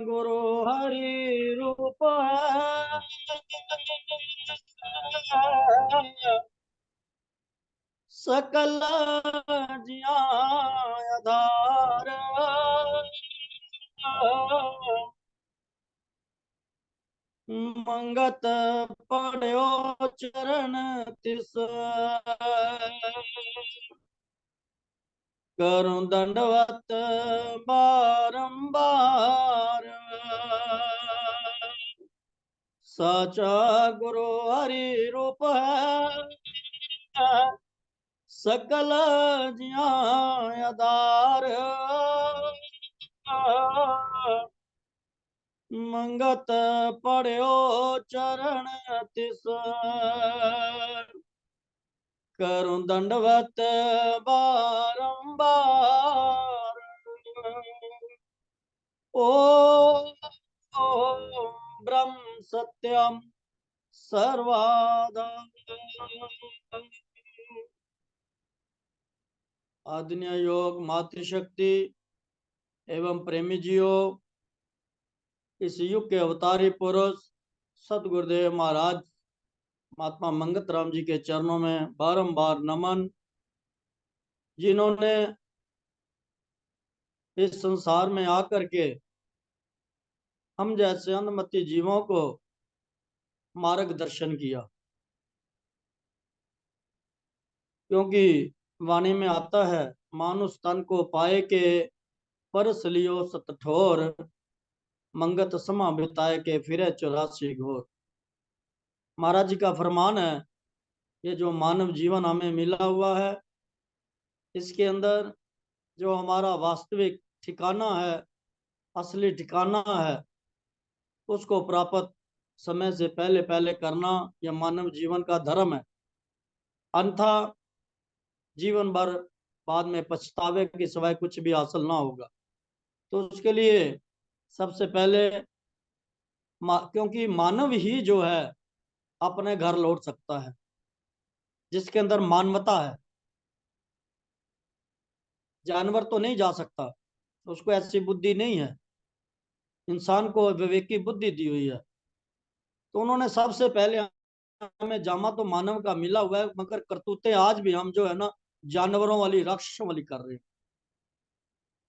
गुरु हरि रूप है, सकल जिया आधार। मंगत पड़ो चरण तिस, करूं दंडवत बारंबार। सचा गुरु हरि रूप है, सकल जिया आधार। मंगत पड़ो चरण तिस, करूं दंडवत बारंबार। ओ ब्रह्म सत्यम सर्वाधार। आधुनिक योग मातृशक्ति एवं प्रेमी जियो, इस युग के अवतारी पुरुष सतगुरुदेव महाराज महात्मा मंगत राम जी के चरणों में बारंबार नमन, जिन्होंने इस संसार में आकर के हम जैसे अंधमती जीवों को मार्गदर्शन किया। क्योंकि वाणी में आता है, मानुष तन को पाए के परस लियो सत ठोर, मंगत समा बिताए के फिरे 84 घोर। महाराज जी का फरमान है, ये जो मानव जीवन हमें मिला हुआ है, इसके अंदर जो हमारा वास्तविक ठिकाना है, असली ठिकाना है, उसको प्राप्त समय से पहले पहले करना यह मानव जीवन का धर्म है। अन्यथा जीवन भर बाद में पछतावे के सिवाय कुछ भी हासिल ना होगा। तो उसके लिए सबसे पहले क्योंकि मानव ही जो है अपने घर लौट सकता है, जिसके अंदर मानवता है। जानवर तो नहीं जा सकता, उसको ऐसी बुद्धि नहीं है। इंसान को विवेकी बुद्धि दी हुई है। तो उन्होंने सबसे पहले हमें जामा तो मानव का मिला हुआ है, मगर करतूतें आज भी हम जो है ना जानवरों वाली राक्षसों वाली कर रहे हैं।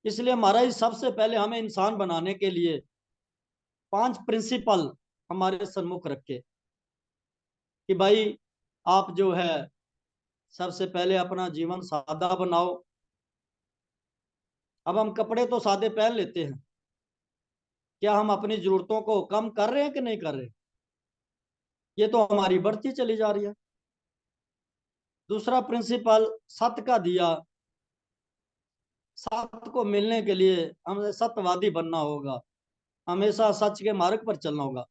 इसलिए हमारा सबसे पहले हमें इंसान बनाने के लिए 5 प्रिंसिपल हमारे सम्मुख रखे कि भाई आप जो है सबसे पहले अपना जीवन सादा बनाओ। अब हम कपड़े तो सादे पहन लेते हैं, क्या हम अपनी जरूरतों को कम कर रहे हैं कि नहीं कर रहे? ये तो हमारी बढ़ती चली जा रही है। दूसरा प्रिंसिपल सत्य का दिया, सत्य को मिलने के लिए हमें सत्यवादी बनना होगा, हमेशा सच के मार्ग पर चलना होगा।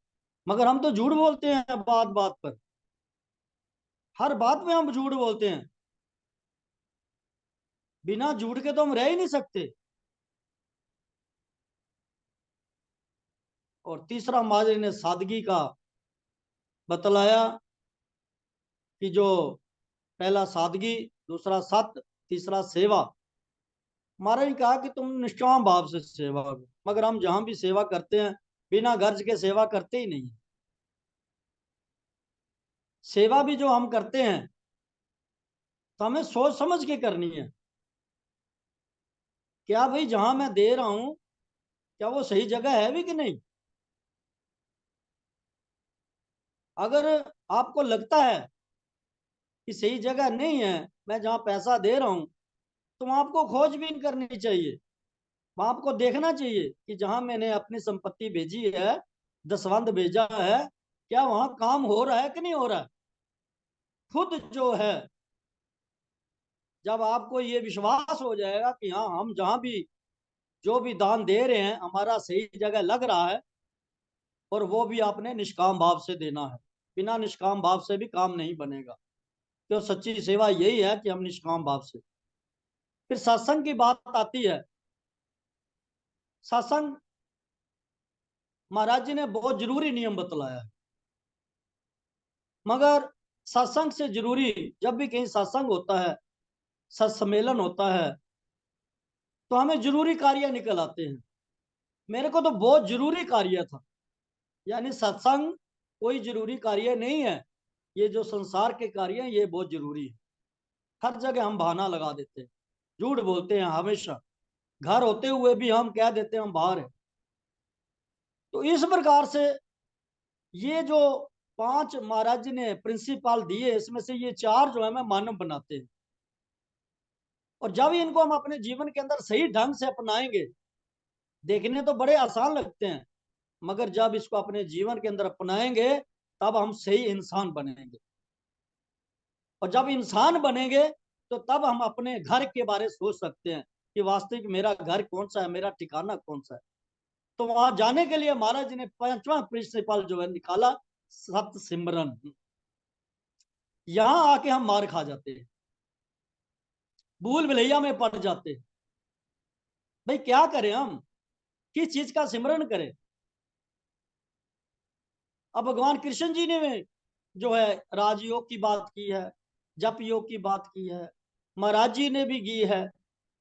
मगर हम तो झूठ बोलते हैं, बात बात पर, हर बात में हम झूठ बोलते हैं। बिना झूठ के तो हम रह ही नहीं सकते। और तीसरा महाराज ने सादगी का बतलाया कि जो पहला सादगी, दूसरा सत्य, तीसरा सेवा। महाराज ने कहा कि तुम निष्काम भाव से सेवा करो। मगर हम जहां भी सेवा करते हैं बिना गर्ज के सेवा करते ही नहीं। सेवा भी जो हम करते हैं तो हमें सोच समझ के करनी है। क्या भाई जहां मैं दे रहा हूं क्या वो सही जगह है भी कि नहीं? अगर आपको लगता है कि सही जगह नहीं है, मैं जहां पैसा दे रहा हूं, तो वहां आपको खोजबीन करनी चाहिए। वहां आपको देखना चाहिए कि जहां मैंने अपनी संपत्ति भेजी है, दसवंध भेजा है, क्या वहां काम हो रहा है कि नहीं हो रहा है। खुद जो है, जब आपको ये विश्वास हो जाएगा कि हाँ हम जहां भी जो भी दान दे रहे हैं हमारा सही जगह लग रहा है, और वो भी आपने निष्काम भाव से देना है। बिना निष्काम भाव से भी काम नहीं बनेगा। तो सच्ची सेवा यही है कि हम निष्काम भाव से। फिर सत्संग की बात आती है। सत्संग महाराज जी ने बहुत जरूरी नियम बतलाया है। मगर सत्संग से जरूरी, जब भी कहीं सत्संग होता है, सत्सम्मेलन होता है, तो हमें जरूरी कार्य निकल आते हैं। मेरे को तो बहुत जरूरी कार्य था। यानी सत्संग कोई जरूरी कार्य नहीं है, ये जो संसार के कार्य हैं ये बहुत जरूरी है। हर जगह हम बहाना लगा देते हैं, झूठ बोलते हैं हमेशा, घर होते हुए भी हम कह देते हैं हम बाहर हैं। तो इस प्रकार से ये जो 5 महाराज जी ने प्रिंसिपल दिए, इसमें से ये 4 जो है मैं मानव बनाते हैं। और जब इनको हम अपने जीवन के अंदर सही ढंग से अपनाएंगे, देखने तो बड़े आसान लगते हैं, मगर जब इसको अपने जीवन के अंदर अपनाएंगे तब हम सही इंसान बनेंगे। और जब इंसान बनेंगे तो तब हम अपने घर के बारे में सोच सकते हैं कि वास्तविक मेरा घर कौन सा है, मेरा ठिकाना कौन सा है। तो वहां जाने के लिए महाराज जी ने 5वां प्रिंसिपल जो है निकाला, सत सिमरन। यहां आके हम मार खा जाते हैं, भूल भुलैया में पड़ जाते हैं। भाई क्या करें हम, किस चीज का सिमरन करें। अब भगवान कृष्ण जी ने जो है राजयोग की बात की है, जप योग की बात की है, महाराज जी ने भी की है।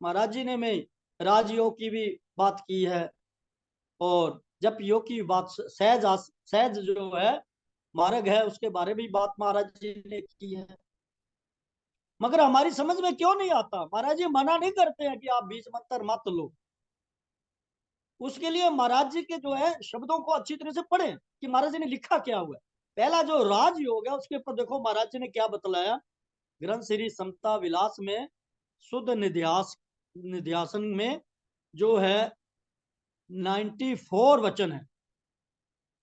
महाराज जी ने में राजयोग की भी बात की है, और जप योग की बात सहज जो है मार्ग है उसके बारे में भी बात महाराज जी ने की है। मगर हमारी समझ में क्यों नहीं आता। महाराज जी मना नहीं करते हैं कि आप बीज मंत्र मत लो, उसके लिए महाराज जी के जो है शब्दों को अच्छी तरह से पढ़े कि महाराज जी ने लिखा क्या हुआ है। पहला जो राजयोग है उसके ऊपर देखो महाराज जी ने क्या बतलाया। ग्रंथ श्री समता विलास में शुद्ध निध्यासन में जो है 94 वचन है।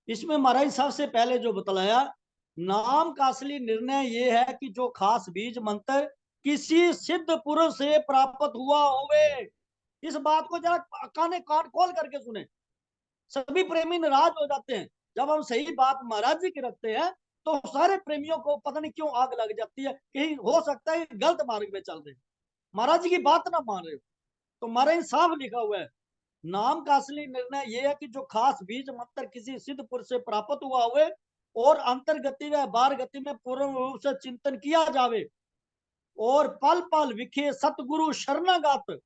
इसमें महाराज सबसे पहले जो बतलाया, नाम का असली निर्णय ये है कि जो खास बीज मंत्र किसी सिद्ध पुरुष से प्राप्त हुआ होवे। इस बात को जरा कान खोल करके सुने, सभी प्रेमी नाराज हो जाते हैं जब हम सही बात महाराज जी की रखते हैं। तो सारे प्रेमियों को पता नहीं क्यों आग लग जाती है, कहीं हो सकता है गलत मार्ग में चल रहे, महाराज जी की बात ना मान रहे हो। तो महाराज साफ लिखा हुआ है, नाम का असली निर्णय यह है कि जो खास बीज मंत्र किसी सिद्ध पुरुष से प्राप्त हुआ हुए और अंतर्गति व बार गति में पूर्ण रूप से चिंतन किया जावे, और पल पल विखे सतगुरु शरणागत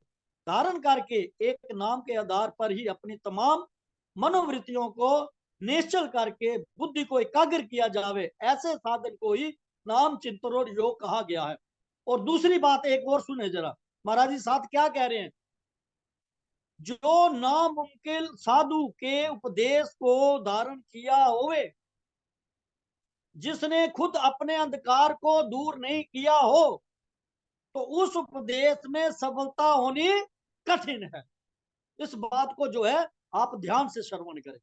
धारण करके एक नाम के आधार पर ही अपनी तमाम मनोवृत्तियों को निश्चल करके बुद्धि को एकाग्र किया जावे, ऐसे साधन को ही नाम चिंतन और योग कहा गया है। और दूसरी बात एक और सुने जरा, महाराज जी साथ क्या कह रहे हैं। जो नामुमकिन साधु के उपदेश को धारण किया होवे, जिसने खुद अपने अंधकार को दूर नहीं किया हो, तो उस उपदेश में सफलता होनी कठिन है। इस बात को जो है आप ध्यान से श्रवण करें।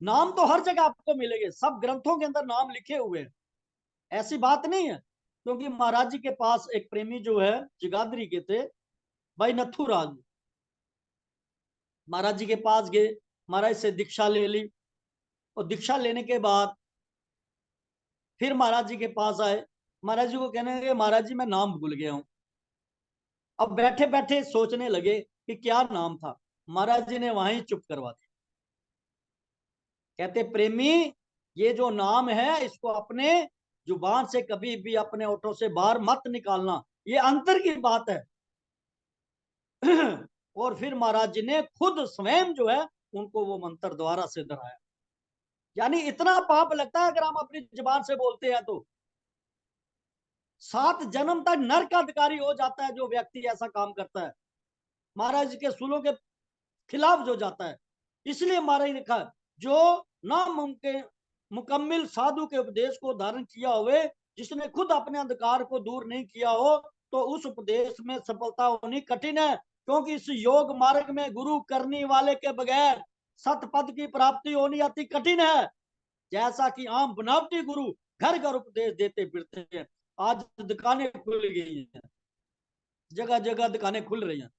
नाम तो हर जगह आपको मिलेंगे, सब ग्रंथों के अंदर नाम लिखे हुए हैं, ऐसी बात नहीं है। क्योंकि महाराज जी के पास एक प्रेमी जो है जगाधरी के थे, भाई नथुराज, महाराज जी के पास गए, महाराज से दीक्षा ले ली, और दीक्षा लेने के बाद फिर महाराज जी के पास आए। महाराज जी को कहने लगे महाराज जी मैं नाम भूल गया हूं। अब बैठे बैठे सोचने लगे कि क्या नाम था। महाराज जी ने वहीं चुप करवा दिया। कहते प्रेमी, ये जो नाम है इसको अपने जुबान से कभी भी अपने ओठों से बाहर मत निकालना, ये अंतर की बात है। और फिर महाराज जी ने खुद स्वयं जो है उनको वो मंत्र द्वारा से दोहराया। यानी इतना पाप लगता है अगर हम अपनी जुबान से बोलते हैं तो। 7 जन्म तक नरक का अधिकारी हो जाता है जो व्यक्ति ऐसा काम करता है, महाराज जी के सूलों के खिलाफ जो जाता है। इसलिए महाराज ने कहा, जो नामुमकिन मुकम्मिल साधु के उपदेश को धारण किया हुए, जिसने खुद अपने अंधकार को दूर नहीं किया हो, तो उस उपदेश में सफलता होनी कठिन है। क्योंकि इस योग मार्ग में गुरु करने वाले के बगैर सतपद की प्राप्ति होनी अति कठिन है। जैसा कि आम बनावटी गुरु घर घर उपदेश देते फिरते हैं। आज दुकानें खुल गई हैं, जगह जगह दुकानें खुल रही हैं,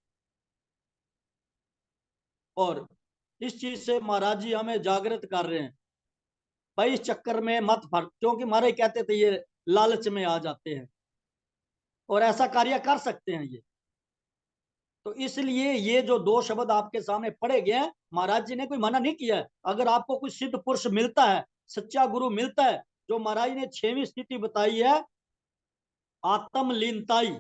और इस चीज से महाराज जी हमें जागृत कर रहे हैं। भाई इस चक्कर में मत फंस, क्योंकि महाराज कहते थे ये लालच में आ जाते हैं और ऐसा कार्य कर सकते हैं ये। तो इसलिए ये जो 2 शब्द आपके सामने पढ़े गए हैं, महाराज जी ने कोई मना नहीं किया है। अगर आपको कोई सिद्ध पुरुष मिलता है, सच्चा गुरु मिलता है, जो महाराज ने 6वीं स्थिति बताई है, आत्मलीनताई,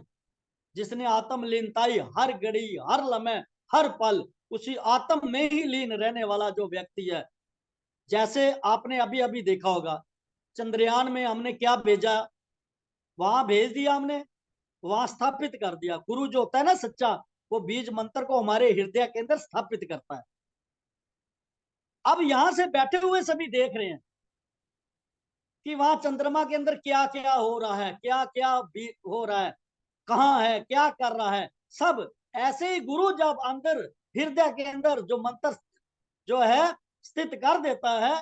जिसने आत्मलीनताई हर घड़ी हर लम्हे हर पल उसी आत्म में ही लीन रहने वाला जो व्यक्ति है। जैसे आपने अभी अभी देखा होगा, चंद्रयान में हमने क्या भेजा, वहां भेज दिया हमने, वहां स्थापित कर दिया। गुरु जो होता है ना सच्चा, वो बीज मंत्र को हमारे हृदय के अंदर स्थापित करता है। अब यहां से बैठे हुए सभी देख रहे हैं कि वहां चंद्रमा के अंदर क्या क्या हो रहा है, क्या क्या हो रहा है, कहाँ है, क्या कर रहा है, सब। ऐसे ही गुरु जब अंदर हृदय के अंदर जो मंत्र जो है स्थित कर देता है,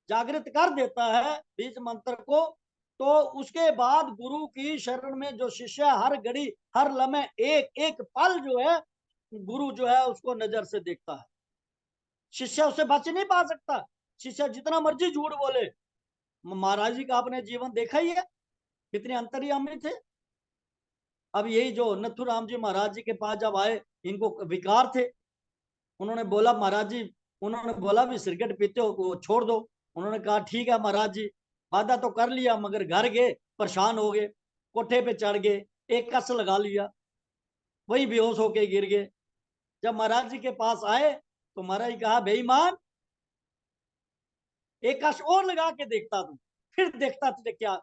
जागृत कर देता है बीज मंत्र को, तो उसके बाद गुरु की शरण में जो शिष्य हर घड़ी हर लम्हे एक एक पल जो है गुरु जो है उसको नजर से देखता है। शिष्य उसे बच नहीं पा सकता। शिष्य जितना मर्जी झूठ बोले। महाराज जी का आपने जीवन देखा ही है, कितने अंतर्यामी थे। अब यही जो नथुराम जी महाराज जी के पास जब आए, इनको विकार थे, उन्होंने बोला महाराज जी, उन्होंने बोला भी सिगरेट पीते हो वो छोड़ दो। उन्होंने कहा ठीक है महाराज जी, वादा तो कर लिया, मगर घर गए परेशान हो गए, कोठे पे चढ़ गए, एक कस लगा लिया, वही बेहोश होके गिर गए। जब महाराज जी के पास आए तो महाराज जी कहा बेईमान, एक कस और लगा के देखता तू, फिर देखता तुझे क्या।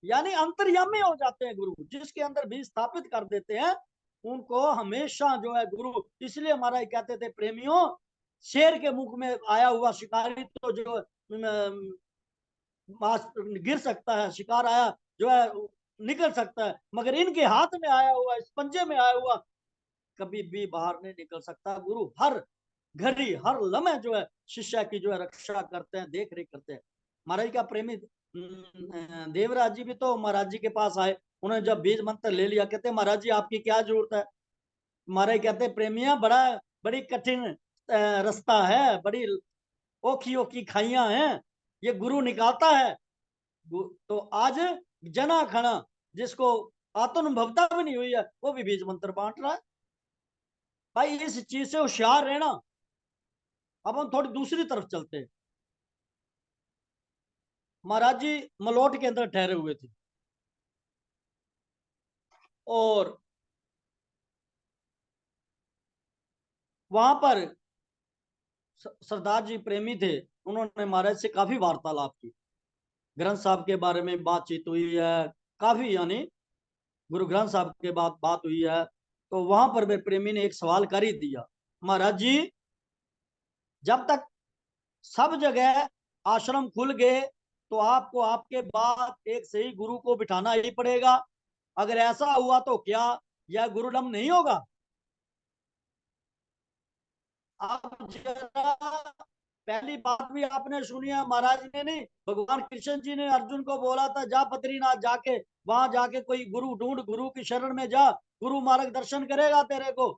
यानी अंतर्यामी हो जाते हैं गुरु, जिसके अंदर भी स्थापित कर देते हैं उनको हमेशा जो है गुरु। इसलिए हमारा कहते थे प्रेमियों, शेर के मुख में आया हुआ शिकारी तो जो गिर सकता है, शिकार आया जो है निकल सकता है, मगर इनके हाथ में आया हुआ, इस पंजे में आया हुआ कभी भी बाहर नहीं निकल सकता। गुरु हर घड़ी हर लम्हे जो है शिष्य की जो है रक्षा करते हैं, देख रेख करते हैं। महाराज का प्रेमी देवराज जी भी तो महाराज जी के पास आए, उन्होंने जब बीज मंत्र ले लिया, कहते महाराज जी आपकी क्या जरूरत है। महाराज कहते प्रेमिया, बड़ा बड़ी कठिन रास्ता है, बड़ी ओखी ओखी खाइया हैं, ये गुरु निकालता है। तो आज जना खना, जिसको आत्मनुभवता भी नहीं हुई है, वो भी बीज मंत्र बांट रहा है। भाई इस चीज से होशियार रहना। अब हम थोड़ी दूसरी तरफ चलते हैं। महाराज जी मलोट के अंदर ठहरे हुए थे, और वहां पर सरदार जी प्रेमी थे, उन्होंने महाराज से काफी वार्तालाप की, ग्रंथ साहब के बारे में बातचीत हुई है काफी, यानी गुरु ग्रंथ साहब के बाद बात हुई है। तो वहां पर प्रेमी ने एक सवाल कर ही दिया, महाराज जी जब तक सब जगह आश्रम खुल गए तो आपको आपके बाद एक सही गुरु को बिठाना ही पड़ेगा, अगर ऐसा हुआ तो क्या यह गुरुडम नहीं होगा। आप जरा पहली बात भी आपने सुनी है, महाराज ने नहीं, भगवान कृष्ण जी ने अर्जुन को बोला था जा बद्रीनाथ जाके, वहां जाके कोई गुरु ढूंढ, गुरु की शरण में जा, गुरु मार्गदर्शन करेगा तेरे को।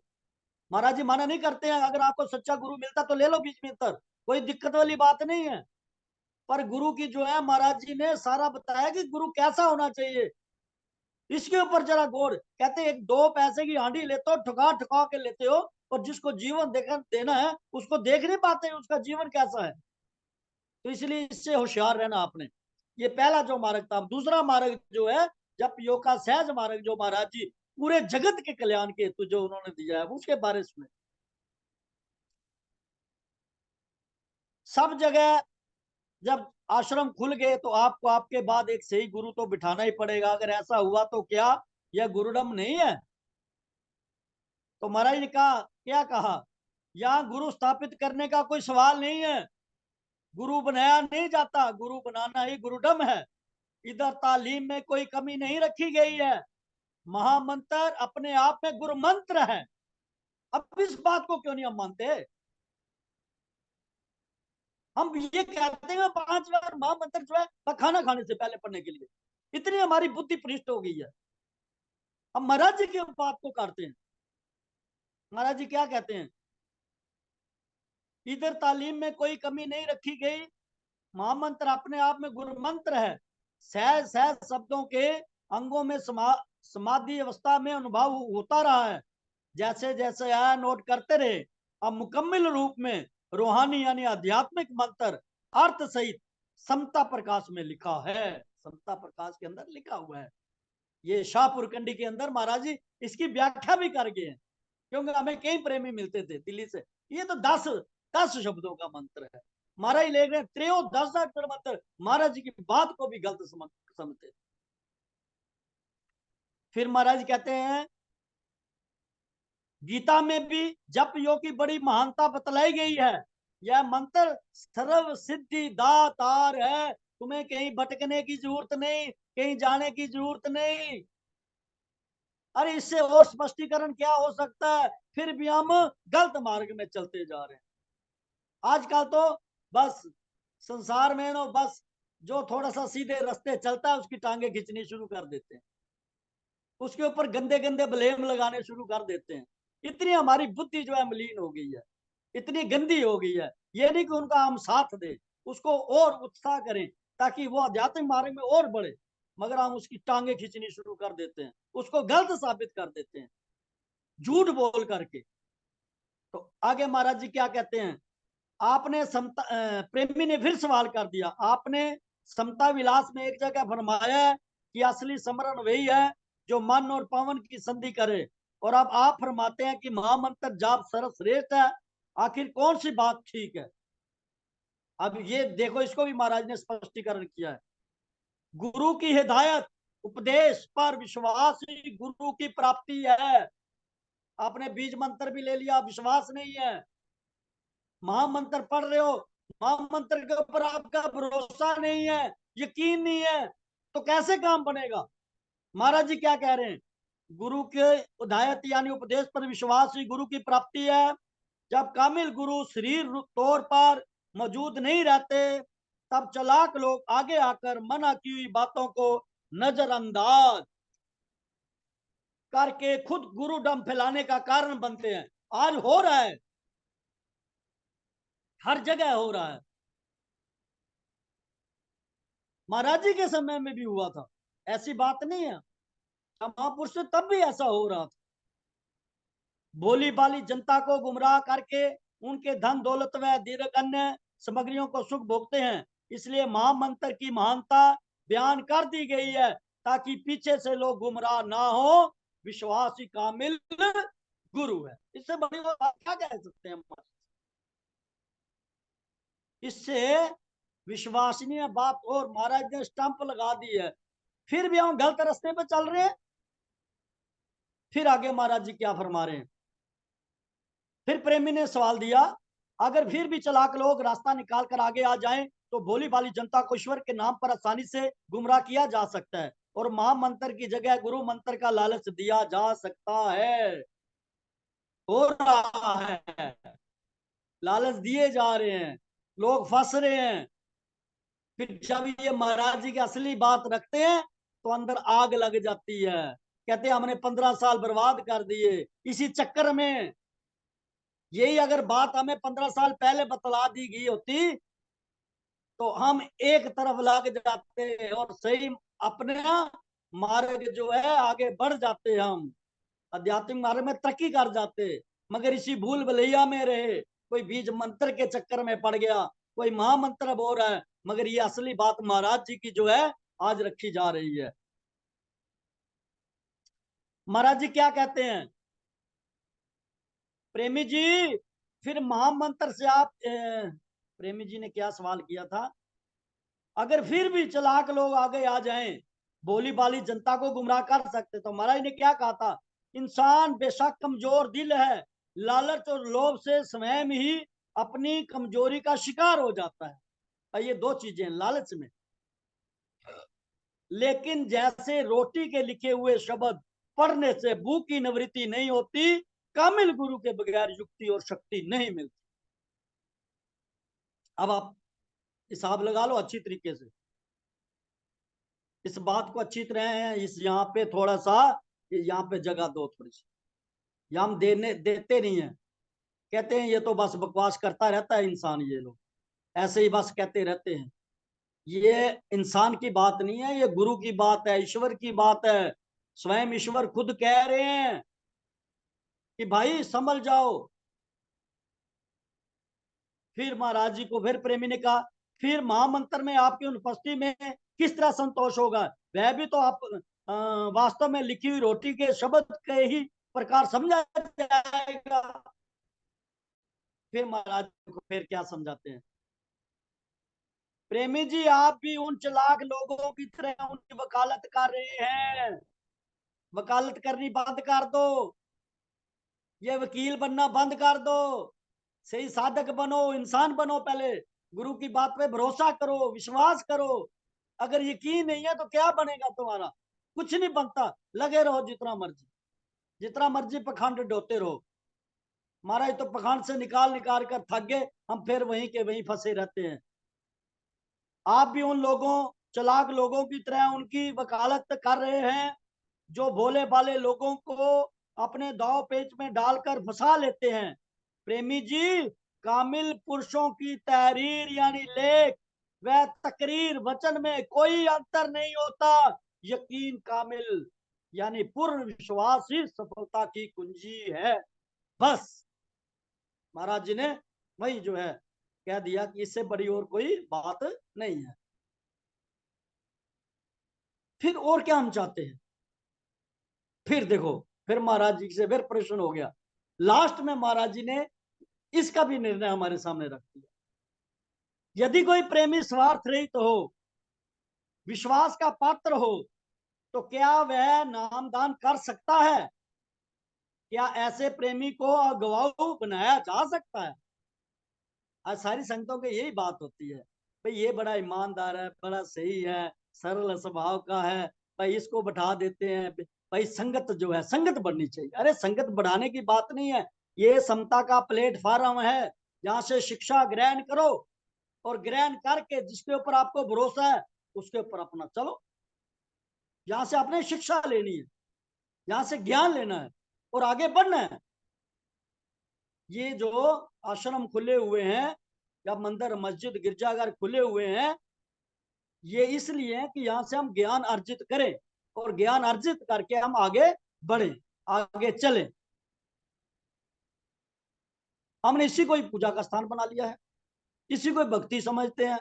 महाराज जी मना नहीं करते हैं, अगर आपको सच्चा गुरु मिलता तो ले लो बीच में, तर कोई दिक्कत वाली बात नहीं है। पर गुरु की जो है महाराज जी ने सारा बताया कि गुरु कैसा होना चाहिए, इसके ऊपर जरा गौर। कहते एक दो पैसे की हांडी लेते हो, ठुका ठुका के लेते हो, और जिसको जीवन देखा देना है उसको देख नहीं पाते उसका जीवन कैसा है। तो इसलिए इससे होशियार रहना आपने। ये पहला जो मार्ग था। दूसरा मार्ग जो है जब योग का सहज मार्ग, जो महाराज जी पूरे जगत के कल्याण के हेतु जो उन्होंने दिया है, उसके बारे में सब जगह जब आश्रम खुल गए तो आपको आपके बाद एक सही गुरु तो बिठाना ही पड़ेगा, अगर ऐसा हुआ तो क्या यह गुरुडम नहीं है। तो महाराज ने कहा, क्या कहा, यहाँ गुरु स्थापित करने का कोई सवाल नहीं है, गुरु बनाया नहीं जाता, गुरु बनाना ही गुरुडम है। इधर तालीम में कोई कमी नहीं रखी गई है, महामंत्र अपने आप में गुरु मंत्र है। अब इस बात को क्यों नहीं हम मानते। हम ये कहते हैं 5 बार महामंत्र जो है खाना खाने से पहले पढ़ने के लिए, इतनी हमारी बुद्धि पृष्ठ हो गई है। हम महाराज जी की बात को करते हैं। महाराज जी क्या कहते हैं, इधर तालीम में कोई कमी नहीं रखी गई, महामंत्र अपने आप में गुरु मंत्र है। सहज सहज शब्दों के अंगों में समाधि अवस्था में अनुभव होता रहा है, जैसे जैसे आया नोट करते रहे। अब मुकम्मल रूप में रूहानी यानी आध्यात्मिक मंत्र अर्थ सहित समता प्रकाश में लिखा है, समता प्रकाश के अंदर लिखा हुआ है। ये शाहपुर कंडी के अंदर महाराज जी इसकी व्याख्या भी कर गए हैं। क्योंकि हमें कई प्रेमी मिलते थे दिल्ली से। ये तो 10 शब्दों का मंत्र है। महाराज ले रहे त्रयो 10 अक्षर मंत्र, महाराज जी की बात को भी गलत समझते। फिर महाराज कहते हैं गीता में भी जप योग की बड़ी महानता बतलाई गई है। यह मंत्र सर्व सिद्धि दातार है, तुम्हें कहीं भटकने की जरूरत नहीं, कहीं जाने की जरूरत नहीं। अरे इससे और स्पष्टीकरण क्या हो सकता है? फिर भी हम गलत मार्ग में चलते जा रहे हैं। आजकल तो बस संसार में ना बस जो थोड़ा सा सीधे रास्ते चलता है उसकी टांगे खींचनी शुरू कर देते हैं, उसके ऊपर गंदे गंदे ब्लेम लगाने शुरू कर देते हैं। इतनी हमारी बुद्धि जो है मलिन हो गई है, इतनी गंदी हो गई है। ये नहीं कि उनका हम साथ दें, उसको और उत्साह करें ताकि वो आध्यात्मिक मार्ग में और बढ़े, मगर हम उसकी टांगे खींचनी शुरू कर देते हैं, उसको गलत साबित कर देते हैं झूठ बोल करके। तो आगे महाराज जी क्या कहते हैं, आपने समता प्रेमी ने फिर सवाल कर दिया, आपने समता विलास में एक जगह फरमाया है कि असली समरण वही है जो मन और पवन की संधि करे, और अब आप फरमाते हैं कि महामंत्र जाप सर्वश्रेष्ठ है। आखिर कौन सी बात ठीक है? अब ये देखो, इसको भी महाराज ने स्पष्टीकरण किया है। गुरु की हिदायत उपदेश पर विश्वास ही गुरु की प्राप्ति है। आपने बीज मंत्र भी ले लिया, विश्वास नहीं है, महामंत्र पढ़ रहे हो, महामंत्र के ऊपर आपका भरोसा नहीं है, यकीन नहीं है, तो कैसे काम बनेगा? महाराज जी क्या कह रहे हैं, गुरु के हिदायत यानी उपदेश पर विश्वास ही गुरु की प्राप्ति है। जब कामिल गुरु शरीर तौर पर मौजूद नहीं रहते, तब चालाक लोग आगे आकर मना की हुई बातों को नजरअंदाज करके खुद गुरु डम फैलाने का कारण बनते हैं। आज हो रहा है, हर जगह हो रहा है। महाराज जी के समय में भी हुआ था, ऐसी बात नहीं है। महापुरुष से तब भी ऐसा हो रहा था। भोली भाली जनता को गुमराह करके उनके धन दौलत व दीर्घ अन्य सामग्रियों को सुख भोगते हैं। इसलिए महामंत्र की महानता बयान कर दी गई है ताकि पीछे से लोग गुमराह ना हो। विश्वास ही कामिल गुरु है। इससे बड़ी बात क्या कह सकते हैं? इससे विश्वसनीय बात और महाराज ने स्टंप लगा दी है। फिर भी हम गलत रास्ते पे चल रहे हैं। फिर आगे महाराज जी क्या फरमा रहे हैं, फिर प्रेमी ने सवाल दिया, अगर फिर भी चालाक लोग रास्ता निकाल कर आगे आ जाएं तो भोली भाली जनता को ईश्वर के नाम पर आसानी से गुमराह किया जा सकता है और महामंत्र की जगह गुरु मंत्र का लालच दिया जा सकता है। हो रहा है, लालच दिए जा रहे हैं, लोग फंस रहे हैं। फिर जब ये महाराज जी की असली बात रखते हैं तो अंदर आग लग जाती है। कहते हैं हमने 15 साल बर्बाद कर दिए इसी चक्कर में। यही अगर बात हमें 15 साल पहले बतला दी गई होती तो हम एक तरफ लग जाते और सही अपने मार्ग जो है आगे बढ़ जाते, हम आध्यात्मिक मार्ग में तरक्की कर जाते। मगर इसी भूल भलैया में रहे, कोई बीज मंत्र के चक्कर में पड़ गया, कोई महामंत्र बोल रहा है, मगर ये असली बात महाराज जी की जो है आज रखी जा रही है। महाराज जी क्या कहते हैं, प्रेमी जी फिर महामंत्र से आप प्रेमी जी ने क्या सवाल किया था, अगर फिर भी चालाक लोग आगे आ जाएं भोली भाली जनता को गुमराह कर सकते। तो महाराज ने क्या कहा था, इंसान बेशक कमजोर दिल है, लालच और लोभ से स्वयं ही अपनी कमजोरी का शिकार हो जाता है। ये दो चीजें लालच में। लेकिन जैसे रोटी के लिखे हुए शब्द पढ़ने से भूख की निवृत्ति नहीं होती, कामिल गुरु के बगैर युक्ति और शक्ति नहीं मिलती। अब आप हिसाब लगा लो अच्छी तरीके से, इस बात को अच्छी तरह इस यहाँ पे थोड़ा सा यहाँ पे जगह दो थोड़ी सी। यहाँ हम देते नहीं है, कहते हैं ये तो बस बकवास करता रहता है इंसान, ये लोग ऐसे ही बस कहते रहते हैं। ये इंसान की बात नहीं है, ये गुरु की बात है, ईश्वर की बात है। स्वयं ईश्वर खुद कह रहे हैं कि भाई संभल जाओ। फिर महाराज जी को फिर प्रेमी ने कहा, फिर महामंत्र में आपकी उपस्थिति में किस तरह संतोष होगा? वह भी तो आप वास्तव में लिखी हुई रोटी के शब्द के ही प्रकार समझा जाएगा। फिर महाराज को फिर क्या समझाते हैं, प्रेमी जी आप भी उन चालाक लोगों की तरह उनकी वकालत कर रहे हैं। वकालत करनी बंद कर दो, ये वकील बनना बंद कर दो, सही साधक बनो, इंसान बनो। पहले गुरु की बात पे भरोसा करो, विश्वास करो। अगर यकीन नहीं है तो क्या बनेगा तुम्हारा? कुछ नहीं बनता। लगे रहो जितना मर्जी, जितना मर्जी पखंड ढोते रहो। महाराज तो पखंड से निकाल निकाल कर थक गए, हम फिर वहीं के वहीं फंसे रहते हैं। आप भी उन लोगों, चालाक लोगों की तरह उनकी वकालत कर रहे हैं जो भोले भाले लोगों को अपने दाव पेच में डालकर फंसा लेते हैं। प्रेमी जी, कामिल पुरुषों की तहरीर यानी लेख व तकरीर वचन में कोई अंतर नहीं होता। यकीन कामिल यानी पूर्ण विश्वास ही सफलता की कुंजी है। बस महाराज जी ने वही जो है कह दिया कि इससे बड़ी और कोई बात नहीं है। फिर और क्या हम चाहते हैं? फिर देखो, फिर महाराज जी से फिर प्रश्न हो गया। लास्ट में महाराज जी ने इसका भी निर्णय हमारे सामने रख दिया। यदि कोई प्रेमी स्वार्थ रहित हो, विश्वास का पात्र हो, तो क्या वह नामदान कर सकता है? क्या ऐसे प्रेमी को अगवाऊ बनाया जा सकता है? आज सारी संगतों की यही बात होती है, भाई ये बड़ा ईमानदार है, बड़ा सही है, सरल स्वभाव का है, भाई इसको बैठा देते हैं। भाई संगत जो है, संगत बढ़नी चाहिए। अरे संगत बढ़ाने की बात नहीं है, ये समता का प्लेटफॉर्म है। यहाँ से शिक्षा ग्रहण करो, और ग्रहण करके जिसके ऊपर आपको भरोसा है उसके ऊपर अपना चलो। यहाँ से आपने शिक्षा लेनी है, यहाँ से ज्ञान लेना है और आगे बढ़ना है। ये जो आश्रम खुले हुए हैं या मंदिर मस्जिद गिरजाघर खुले हुए हैं, ये इसलिए कि यहाँ से हम ज्ञान अर्जित करें, और ज्ञान अर्जित करके हम आगे बढ़े, आगे चले। हमने इसी को ही पूजा का स्थान बना लिया है, इसी को भक्ति समझते हैं।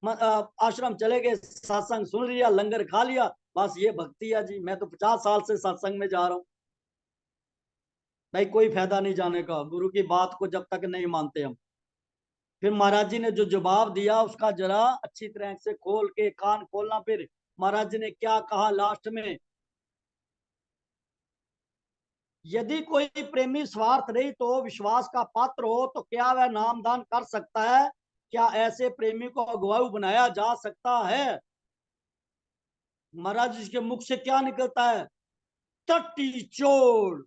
आश्रम चले गए, सत्संग सुन लिया, लंगर खा लिया, बस ये भक्ति है जी। मैं तो 50 साल से सत्संग में जा रहा हूँ। भाई कोई फायदा नहीं जाने का, गुरु की बात को जब तक नहीं मानते हम। फिर महाराज जी ने जो जवाब दिया उसका जरा अच्छी तरह से खोल के कान खोलना। फिर महाराज जी ने क्या कहा लास्ट में, यदि कोई प्रेमी स्वार्थ रहित तो विश्वास का पात्र हो, तो क्या वह नामदान कर सकता है? क्या ऐसे प्रेमी को अगुवाऊ बनाया जा सकता है? महाराज जी के मुख से क्या निकलता है? टट्टी चोर।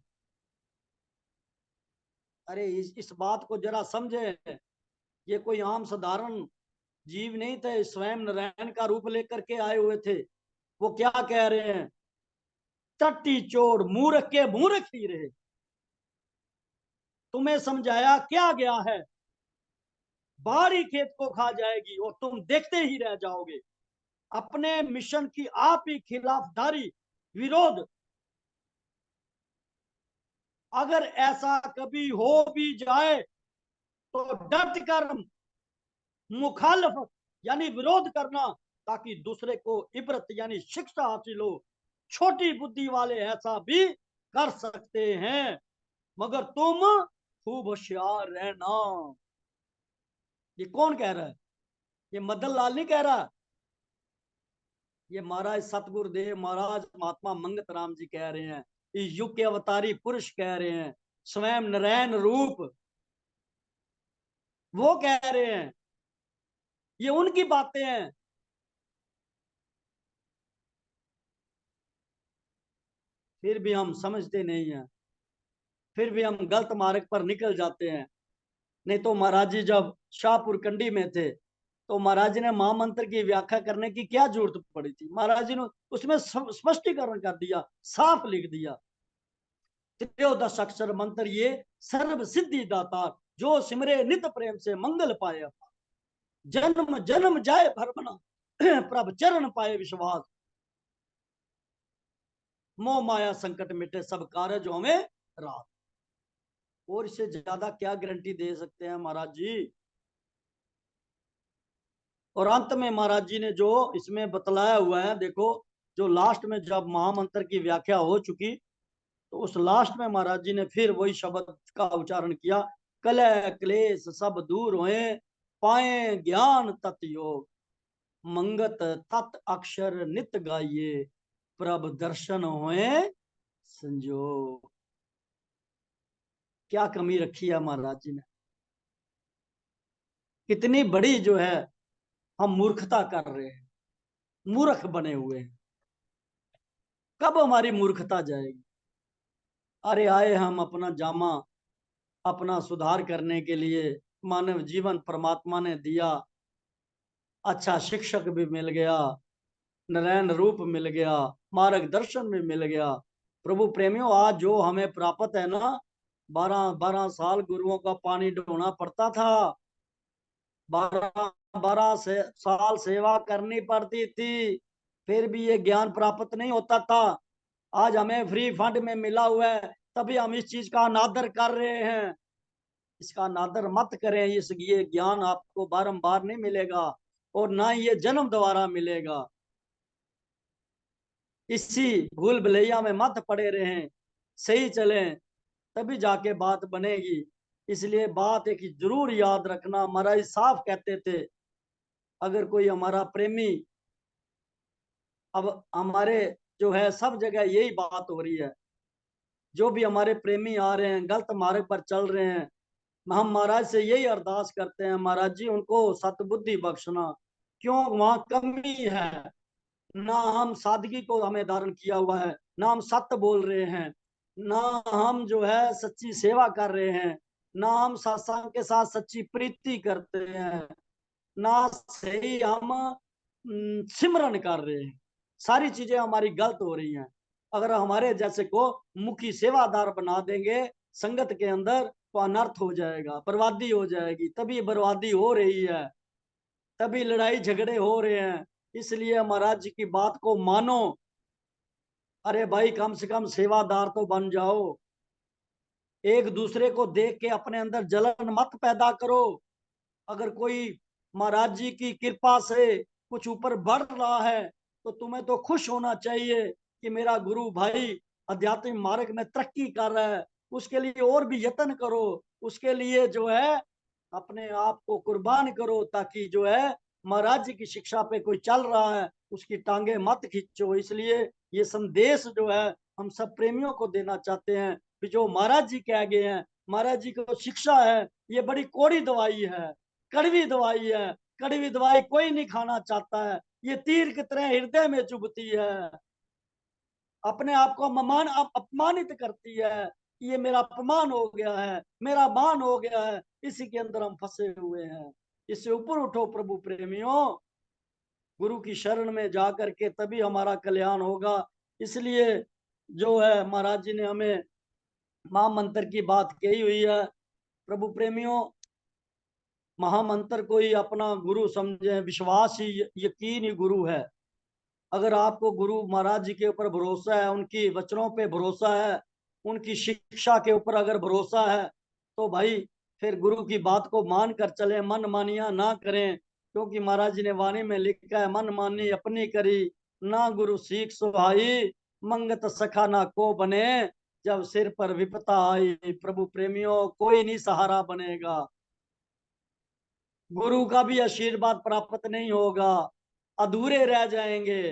अरे इस बात को जरा समझे, ये कोई आम साधारण जीव नहीं थे, स्वयं नारायण का रूप लेकर के आए हुए थे। वो क्या कह रहे हैं? टट्टी चोर, मूर्ख के मूर्ख ही रहे। तुम्हें समझाया क्या गया है? बाहरी खेत को खा जाएगी और तुम देखते ही रह जाओगे। अपने मिशन की आप ही खिलाफदारी, विरोध, अगर ऐसा कभी हो भी जाए तो डट कर मुखालफत यानी विरोध करना, ताकि दूसरे को इबरत यानी शिक्षा हासिल हो। छोटी बुद्धि वाले ऐसा भी कर सकते हैं, मगर तुम खूब होशियार रहना। ये कौन कह रहा है? ये मदन लाल नहीं कह रहा, ये महाराज सतगुरुदेव महाराज महात्मा मंगत राम जी कह रहे हैं। इस युग के अवतारी पुरुष कह रहे हैं, स्वयं नारायण रूप वो कह रहे हैं। ये उनकी बातें हैं। फिर भी हम समझते नहीं हैं, फिर भी हम गलत मार्ग पर निकल जाते हैं। नहीं तो महाराज जी जब शाहपुर कंडी में थे, तो महाराज जी ने महामंत्र की व्याख्या करने की क्या जरूरत पड़ी थी? महाराज जी ने उसमें स्पष्टीकरण कर दिया, साफ लिख दिया। त्रयोदश अक्षर मंत्र ये सर्व सिद्धि दाता, जो सिमरे नित प्रेम से मंगल पाए। जन्म जन्म जाए भरमना, प्रभ चरण पाए विश्वास। मोह माया संकट मिटे, सब कार्य हमें रात। और इससे ज्यादा क्या गारंटी दे सकते हैं महाराज जी? और अंत में महाराज जी ने जो इसमें बतलाया हुआ है, देखो, जो लास्ट में जब महामंत्र की व्याख्या हो चुकी, तो उस लास्ट में महाराज जी ने फिर वही शब्द का उच्चारण किया, कलह क्लेश सब दूर होए, पाए ज्ञान तत् योग, मंगत तत् अक्षर नित गाइए, प्रभ दर्शन होए संजोग। क्या कमी रखी है महाराज जी ने, कितनी बड़ी जो है हम मूर्खता कर रहे हैं, मूर्ख बने हुए हैं। कब हमारी मूर्खता जाएगी? अरे आए हम अपना जामा, अपना सुधार करने के लिए, मानव जीवन परमात्मा ने दिया, अच्छा शिक्षक भी मिल गया, नारायण रूप मिल गया, मार्गदर्शन भी मिल गया। प्रभु प्रेमियों, आज जो हमें प्राप्त है ना, 12-12 साल गुरुओं का पानी ढोना पड़ता था, 12-12 साल सेवा करनी पड़ती थी, फिर भी ये ज्ञान प्राप्त नहीं होता था। आज हमें फ्री फंड में मिला हुआ है, तभी हम इस चीज का अनादर कर रहे हैं। इसका अनादर मत करें। ये ज्ञान आपको बारंबार नहीं मिलेगा, और ना ये जन्म दोबारा मिलेगा। इसी भूल भुलैया में मत पड़े रहें, सही चलें, तभी जाके बात बनेगी। इसलिए बात एक जरूर याद रखना, महाराज साफ कहते थे, अगर कोई हमारा प्रेमी, अब हमारे जो है सब जगह यही बात हो रही है, जो भी हमारे प्रेमी आ रहे हैं, गलत मार्ग पर चल रहे हैं, हम महाराज से यही अरदास करते हैं, महाराज जी उनको सतबुद्धि बख्शना। क्यों? वहां कमी है, ना हम सादगी को हमें धारण किया हुआ है, ना हम सत्य बोल रहे हैं, ना हम जो है सच्ची सेवा कर रहे हैं, ना हम सत्संग के साथ सच्ची प्रीति करते हैं, ना सही हम सिमरन कर रहे हैं। सारी चीजें हमारी गलत हो रही हैं। अगर हमारे जैसे को मुखी सेवादार बना देंगे संगत के अंदर, तो अनर्थ हो जाएगा, बर्बादी हो जाएगी। तभी बर्बादी हो रही है, तभी लड़ाई झगड़े हो रहे हैं। इसलिए महाराज जी की बात को मानो। अरे भाई, कम से कम सेवादार तो बन जाओ। एक दूसरे को देख के अपने अंदर जलन मत पैदा करो। अगर कोई महाराज जी की कृपा से कुछ ऊपर बढ़ रहा है, तो तुम्हें तो खुश होना चाहिए कि मेरा गुरु भाई आध्यात्मिक मार्ग में तरक्की कर रहा है। उसके लिए और भी यत्न करो, उसके लिए जो है अपने आप को कुर्बान करो, ताकि जो है महाराज जी की शिक्षा पे कोई चल रहा है उसकी टांगे मत खींचो। इसलिए ये संदेश जो है हम सब प्रेमियों को देना चाहते हैं कि जो महाराज जी कह गए हैं, महाराज जी को शिक्षा है, ये बड़ी कौड़ी दवाई है, कड़वी दवाई है। कड़वी दवाई कोई नहीं खाना चाहता है, ये तीर की तरह हृदय में चुभती है, अपने आप को अपमानित करती है। ये मेरा अपमान हो गया है, मेरा मान हो गया है, इसी के अंदर हम फंसे हुए हैं। इससे ऊपर उठो प्रभु प्रेमियों, गुरु की शरण में जाकर के तभी हमारा कल्याण होगा। इसलिए जो है महाराज जी ने हमें महामंत्र की बात कही हुई है। प्रभु प्रेमियों, महामंत्र को ही अपना गुरु समझे, विश्वास ही यकीन ही गुरु है। अगर आपको गुरु महाराज जी के ऊपर भरोसा है, उनकी वचनों पे भरोसा है, उनकी शिक्षा के ऊपर अगर भरोसा है, तो भाई फिर गुरु की बात को मान कर चले, मन मानिया ना करें। क्योंकि महाराज जी ने वाणी में लिखा है, मन मानी अपनी करी, ना गुरु सीख सुहाई, मंगत सखा ना को बने, जब सिर पर विपता आई। प्रभु प्रेमियों, कोई नहीं सहारा बनेगा, गुरु का भी आशीर्वाद प्राप्त नहीं होगा, अधूरे रह जाएंगे।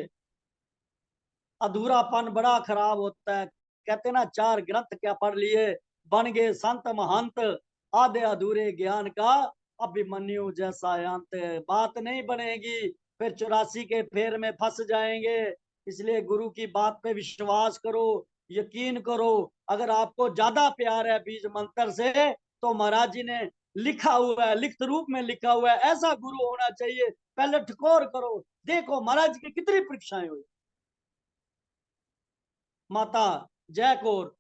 अधूरापन बड़ा खराब होता है। कहते ना, 4 ग्रंथ क्या पढ़ लिए, बन गए संत महंत, आधे अधूरे ज्ञान का अभिमन्यु जैसा अंत। बात नहीं बनेगी, फिर 84 के फेर में फंस जाएंगे। इसलिए गुरु की बात पे विश्वास करो, यकीन करो। अगर आपको ज्यादा प्यार है बीज मंत्र से, तो महाराज जी ने लिखा हुआ है, लिखित रूप में लिखा हुआ है, ऐसा गुरु होना चाहिए। पहले ठकोर करो, देखो महाराज जी की कितनी परीक्षाएं हुई। माता जय कौर,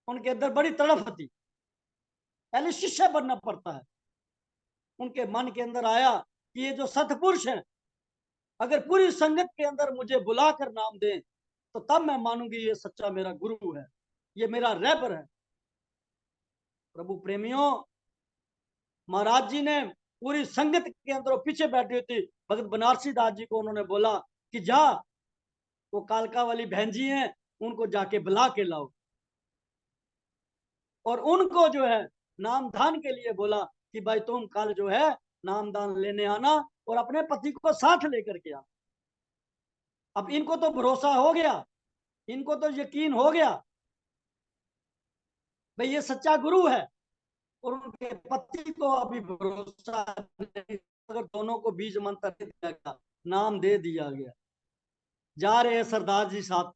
उनके अंदर बड़ी तड़प थी, पहले शिष्य बनना पड़ता है। उनके मन के अंदर आया कि ये जो सतपुरुष हैं, अगर पूरी संगत के अंदर मुझे बुलाकर नाम दें, तो तब मैं मानूंगी ये सच्चा मेरा गुरु है, ये मेरा रहबर है। प्रभु प्रेमियों, महाराज जी ने पूरी संगत के अंदर, पीछे बैठी हुई थी, भगत बनारसी दास जी को उन्होंने बोला कि जा, वो कालका वाली बहन जी हैं, उनको जाके बुला के लाओ। और उनको जो है नामदान के लिए बोला कि भाई तुम कल जो है नामदान लेने आना और अपने पति को साथ लेकर के आना। अब इनको तो भरोसा हो गया, इनको तो यकीन हो गया भाई ये सच्चा गुरु है, और उनके पति को अभी भरोसा नहीं। अगर दोनों को बीज मंत्र दे दिया गया, नाम दे दिया गया, जा रहे हैं सरदार जी साथ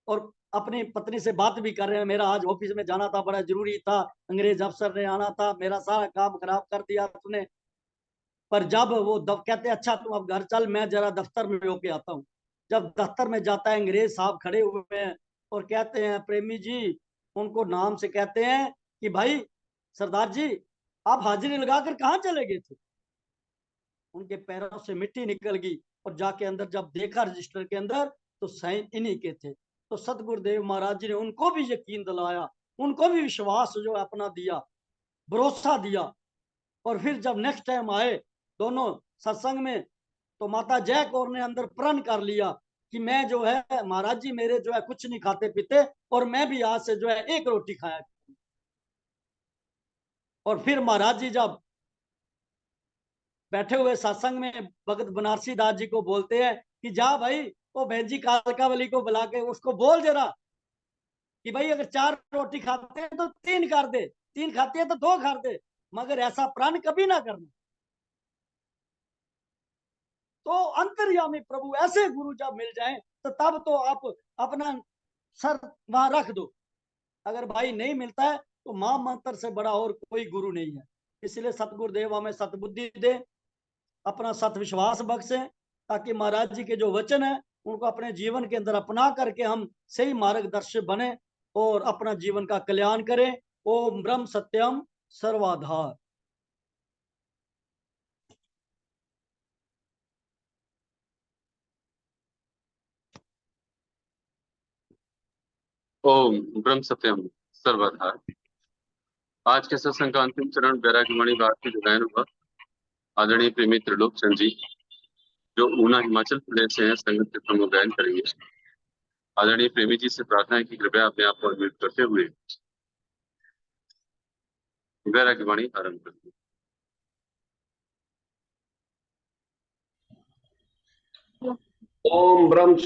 और अपनी पत्नी से बात भी कर रहे हैं, मेरा आज ऑफिस में जाना था, बड़ा जरूरी था, अंग्रेज अफसर ने आना था, मेरा सारा काम खराब कर दिया तुमने। पर जब वो कहते अच्छा तुम अब घर चल, मैं जरा दफ्तर में होके आता हूँ। जब दफ्तर में जाता है, अंग्रेज साहब खड़े हुए हैं और कहते हैं प्रेमी जी, उनको नाम से कहते हैं कि भाई सरदार जी आप हाजिरी लगाकर कहाँ चले गए थे। उनके पैरों से मिट्टी निकल गई और जाके अंदर जब देखा रजिस्टर के अंदर तो साइन इन्हीं के थे। तो सतगुरुदेव महाराज जी ने उनको भी यकीन दिलाया, उनको भी विश्वास जो अपना दिया, भरोसा दिया। और फिर जब नेक्स्ट टाइम आए दोनों सत्संग में, तो माता जय कौर ने अंदर प्रण कर लिया कि मैं जो है महाराज जी मेरे जो है कुछ नहीं खाते पीते, और मैं भी आज से जो है एक रोटी खाया। और फिर महाराज जी जब बैठे हुए सत्संग में भगत बनारसी दास जी को बोलते हैं कि जा भाई वो बहन जी कालकावली को बुला के उसको बोल जरा कि भाई अगर 4 रोटी खाते हैं तो 3 कर दे, 3 खाते हैं तो 2 कर दे, मगर ऐसा प्रण कभी ना करना। तो अंतर्यामी प्रभु ऐसे गुरु जब मिल जाएं तो तब तो आप अपना सर वहां रख दो। अगर भाई नहीं मिलता है तो मां मंत्र से बड़ा और कोई गुरु नहीं है। इसलिए सतगुरुदेव हमें सतबुद्धि दे, अपना सत विश्वास बख्शे, ताकि महाराज जी के जो वचन है उनको अपने जीवन के अंदर अपना करके हम सही मार्गदर्शक बने और अपना जीवन का कल्याण करें। ओम ब्रह्म सत्यम सर्वाधार। ओम ब्रह्म सत्यम सर्वधार। आज के सत्संग का अंतिम चरण बैरागीवाणी भारती जो गायन हुआ, आदरणीय प्रेमी त्रिलोक चंद जी जो ऊना हिमाचल प्रदेश से हैं, संगत के प्रमुख गायन करेंगे। आदरणीय प्रेमी जी से प्रार्थना है कि कृपया अपने आप को अनम्यूट करते हुए बैरागीवाणी आरंभ करें। ओम ब्रह्म